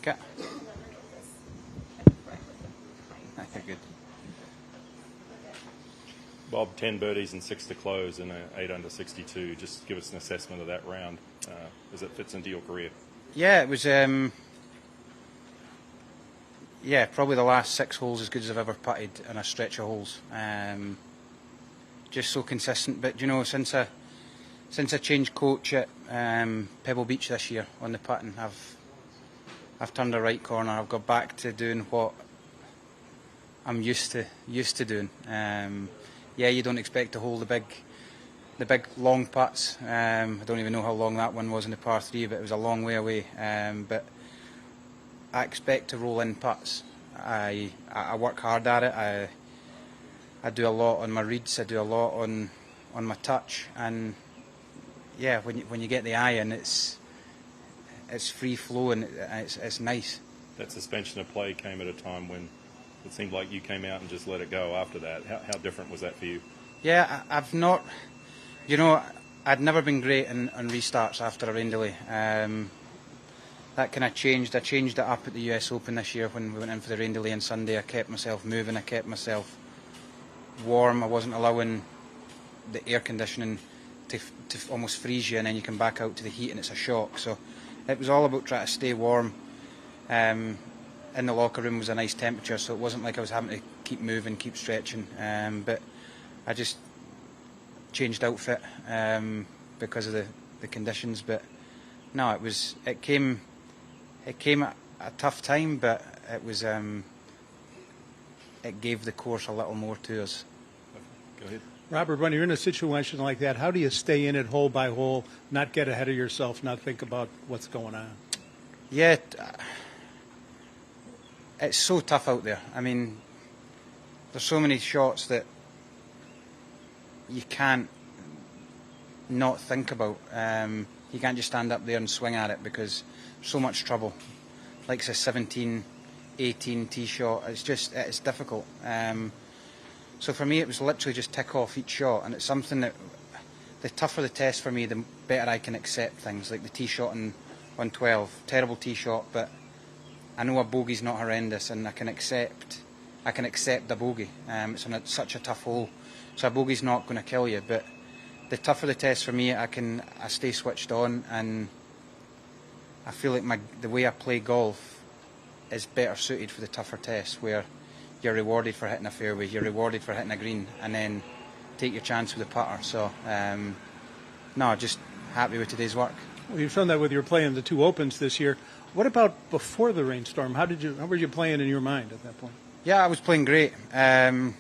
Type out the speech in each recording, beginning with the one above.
Okay. Good. Bob, 10 birdies and 6 to close in an 8 under 62. Just give us an assessment of that round as it fits into your career. Yeah, it was. Probably the last 6 holes as good as I've ever putted in a stretch of holes. Just so consistent. But you know, since I changed coach at Pebble Beach this year on the putting, I've turned the right corner. I've got back to doing what I'm used to doing. You don't expect to hold the big long putts. I don't even know how long that one was in the par 3, but it was a long way away. But I expect to roll in putts. I work hard at it. I do a lot on my reads. I do a lot on my touch. And yeah, when you get the eye in, it's free flow and it's nice. That suspension of play came at a time when it seemed like you came out and just let it go after that. How different was that for you? Yeah, I've not. You know, I'd never been great on restarts after a rain delay. That kind of changed. I changed it up at the US Open this year when we went in for the rain delay on Sunday. I kept myself moving. I kept myself warm. I wasn't allowing the air conditioning to almost freeze you, and then you come back out to the heat and it's a shock. So it was all about trying to stay warm. In the locker room was a nice temperature, so it wasn't like I was having to keep moving, keep stretching. But I just changed outfit because of the conditions. But no, it came at a tough time, but it was it gave the course a little more to us. Go ahead. Robert, when you're in a situation like that, how do you stay in it hole by hole, not get ahead of yourself, not think about what's going on? Yeah, it's so tough out there. I mean, there's so many shots that you can't not think about. You can't just stand up there and swing at it because there's so much trouble. Like it's a 17, 18 tee shot. It's difficult. So for me, it was literally just tick off each shot, and it's something that the tougher the test for me, the better I can accept things. Like the tee shot on 12, terrible tee shot, but I know a bogey's not horrendous, and I can accept the bogey. It's on such a tough hole, so a bogey's not going to kill you. But the tougher the test for me, I stay switched on, and I feel like the way I play golf is better suited for the tougher tests, where you're rewarded for hitting a fairway, you're rewarded for hitting a green, and then take your chance with the putter. So, no, just happy with today's work. Well, you've shown that with your play in the 2 Opens this year. What about before the rainstorm? How were you playing in your mind at that point? Yeah, I was playing great. Hadn't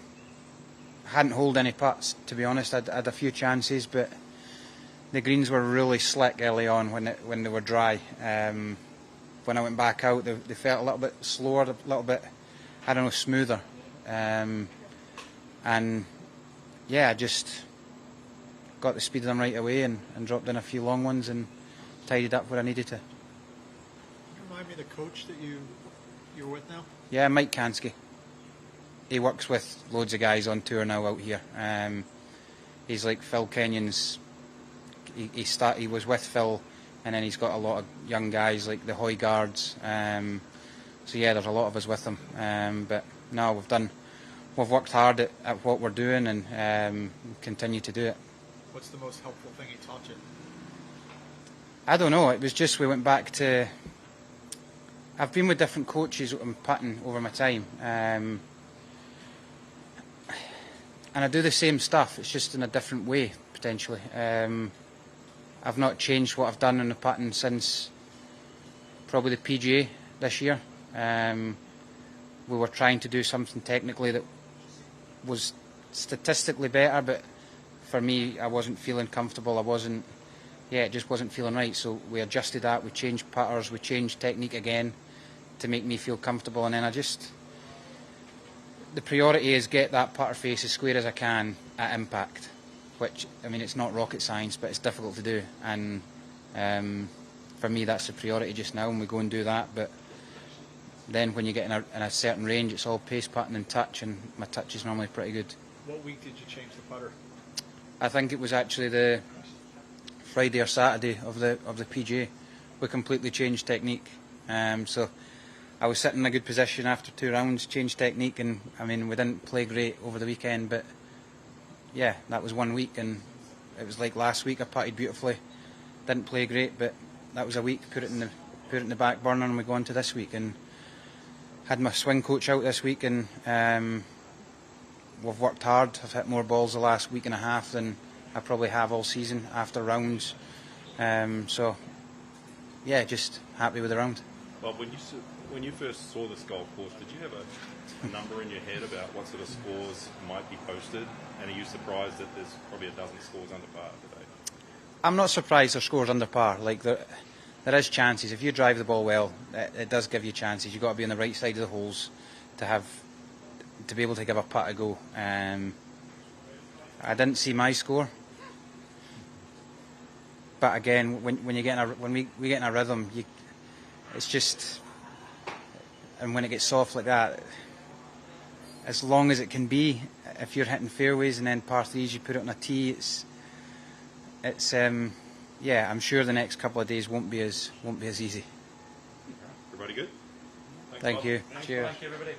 holed any putts, to be honest. I'd had a few chances, but the greens were really slick early on when they were dry. When I went back out, they felt a little bit slower, a little bit, I don't know, smoother. And yeah, I just got the speed of them right away and dropped in a few long ones and tidied up where I needed to. Remind me of the coach that you're with now? Yeah, Mike Kanski. He works with loads of guys on tour now out here. He's like Phil Kenyon's. He was with Phil, and then he's got a lot of young guys like the Hoygaards. So yeah, there's a lot of us with him. But no, we've worked hard at what we're doing and continue to do it. What's the most helpful thing he taught you? I don't know. It was just we went back to. I've been with different coaches on putting over my time, and I do the same stuff. It's just in a different way potentially. I've not changed what I've done in the putting since probably the PGA this year. We were trying to do something technically that was statistically better, but for me, I wasn't feeling comfortable. It just wasn't feeling right. So we adjusted that. We changed putters. We changed technique again to make me feel comfortable. And then the priority is get that putter face as square as I can at impact, which, I mean, it's not rocket science, but it's difficult to do. And for me, that's the priority just now, and we go and do that. But then when you get in a certain range, it's all pace, putting and touch, and my touch is normally pretty good. What week did you change the putter? I think it was actually the Friday or Saturday of the PGA. We completely changed technique. So I was sitting in a good position after 2 rounds, changed technique, and I mean, we didn't play great over the weekend, but yeah, that was 1 week, and it was like last week I putted beautifully, didn't play great, but that was a week, put it in the back burner, and we go on to this week, and had my swing coach out this week, and we've worked hard. I've hit more balls the last week and a half than I probably have all season after rounds, so yeah, just happy with the round. Well, when you first saw this golf course, did you have a number in your head about what sort of scores might be posted? And are you surprised that there's probably a dozen scores under par today? I'm not surprised there's scores under par. Like there is chances. If you drive the ball well, it does give you chances. You've got to be on the right side of the holes to be able to give a putt a go. I didn't see my score, but again, when we get in a rhythm, it's just. And when it gets soft like that, as long as it can be, if you're hitting fairways and then par threes, you put it on a tee. It's yeah. I'm sure the next couple of days won't be as easy. Everybody good? Thank you. Thanks, Cheers. Thank you, everybody.